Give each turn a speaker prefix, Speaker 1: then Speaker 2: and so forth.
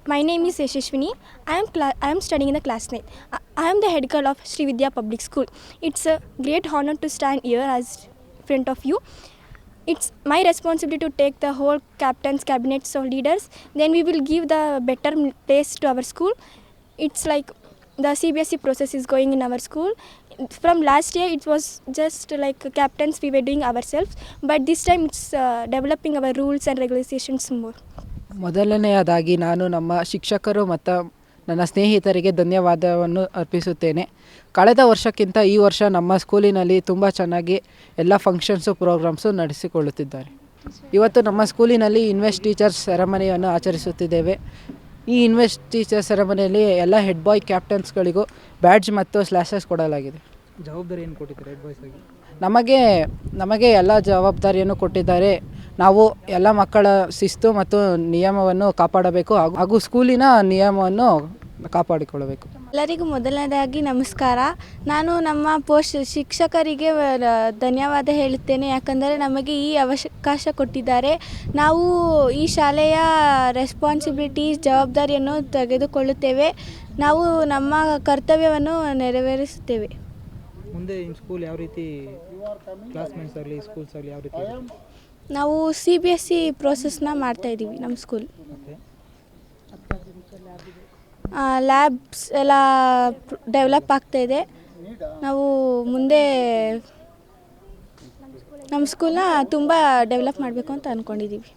Speaker 1: My name is Yashashwini. I am studying in the class 9. I am the head girl of Sri Vidya Public School. It's a great honor to stand here as front of you. It's my responsibility to take the whole captains, cabinets of leaders. Then we will give the better place to our school. It's like the CBSE process is going in our school. From last year, it was just like captains we were doing ourselves. But this time, it's developing our rules and regulations more.
Speaker 2: ಮೊದಲನೆಯದಾಗಿ ನಾನು ನಮ್ಮ ಶಿಕ್ಷಕರು ಮತ್ತು ನನ್ನ ಸ್ನೇಹಿತರಿಗೆ ಧನ್ಯವಾದವನ್ನು ಅರ್ಪಿಸುತ್ತೇನೆ. ಕಳೆದ ವರ್ಷಕ್ಕಿಂತ ಈ ವರ್ಷ ನಮ್ಮ ಸ್ಕೂಲಿನಲ್ಲಿ ತುಂಬ ಚೆನ್ನಾಗಿ ಎಲ್ಲ ಫಂಕ್ಷನ್ಸು ಪ್ರೋಗ್ರಾಮ್ಸು ನಡೆಸಿಕೊಳ್ಳುತ್ತಿದ್ದಾರೆ. ಇವತ್ತು ನಮ್ಮ ಸ್ಕೂಲಿನಲ್ಲಿ ಇನ್ವೆಸ್ಟ್ ಟೀಚರ್ಸ್ ಸೆರೆಮನಿಯನ್ನು ಆಚರಿಸುತ್ತಿದ್ದೇವೆ. ಈ ಇನ್ವೆಸ್ಟ್ ಟೀಚರ್ ಸೆರೆಮನಿಯಲ್ಲಿ ಎಲ್ಲ ಹೆಡ್ ಬಾಯ್ ಕ್ಯಾಪ್ಟನ್ಸ್ಗಳಿಗೂ ಬ್ಯಾಡ್ಜ್ ಮತ್ತು ಸ್ಲ್ಯಾಶಸ್ ಕೊಡಲಾಗಿದೆ.
Speaker 3: ಜವಾಬ್ದಾರಿ ಏನು ಕೊಟ್ಟಿದ್ದಾರೆ ಹೆಡ್ ಬಾಯ್ಸ್ ಆಗಿ?
Speaker 2: ನಮಗೆ ಎಲ್ಲ ಜವಾಬ್ದಾರಿಯನ್ನು ಕೊಟ್ಟಿದ್ದಾರೆ. ನಾವು ಎಲ್ಲ ಮಕ್ಕಳ ಶಿಸ್ತು ಮತ್ತು ನಿಯಮವನ್ನು ಕಾಪಾಡಬೇಕು ಹಾಗೂ ಸ್ಕೂಲಿನ ನಿಯಮವನ್ನು ಕಾಪಾಡಿಕೊಳ್ಳಬೇಕು.
Speaker 1: ಎಲ್ಲರಿಗೂ ಮೊದಲನೇದಾಗಿ ನಮಸ್ಕಾರ. ನಾನು ನಮ್ಮ ಶಿಕ್ಷಕರಿಗೆ ಧನ್ಯವಾದ ಹೇಳುತ್ತೇನೆ. ಯಾಕಂದರೆ ನಮಗೆ ಈ ಅವಕಾಶ ಕೊಟ್ಟಿದ್ದಾರೆ. ನಾವು ಈ ಶಾಲೆಯ ರೆಸ್ಪಾನ್ಸಿಬಿಲಿಟೀಸ್ ಜವಾಬ್ದಾರಿಯನ್ನು ತೆಗೆದುಕೊಳ್ಳುತ್ತೇವೆ. ನಾವು ನಮ್ಮ ಕರ್ತವ್ಯವನ್ನು ನೆರವೇರಿಸುತ್ತೇವೆ.
Speaker 3: ಮುಂದೆ ನಿಮ್ಮ ಸ್ಕೂಲ್ ಯಾವ ರೀತಿ, ಕ್ಲಾಸ್ಮೇಟ್ಸ್ ಆಗಲಿ ಸ್ಕೂಲ್ಸ್ ಆಗಲಿ ಯಾವ ರೀತಿ?
Speaker 1: ನಾವು CBSE ಪ್ರೋಸೆಸ್ನ ಮಾಡ್ತಾಯಿದ್ದೀವಿ ನಮ್ಮ ಸ್ಕೂಲ್. ಲ್ಯಾಬ್ಸ್ ಎಲ್ಲ ಡೆವಲಪ್ ಆಗ್ತಾಯಿದೆ. ನಾವು ಮುಂದೆ ನಮ್ಮ ಸ್ಕೂಲ್ನ ತುಂಬ ಡೆವಲಪ್ ಮಾಡಬೇಕು ಅಂತ ಅಂದ್ಕೊಂಡಿದ್ದೀವಿ.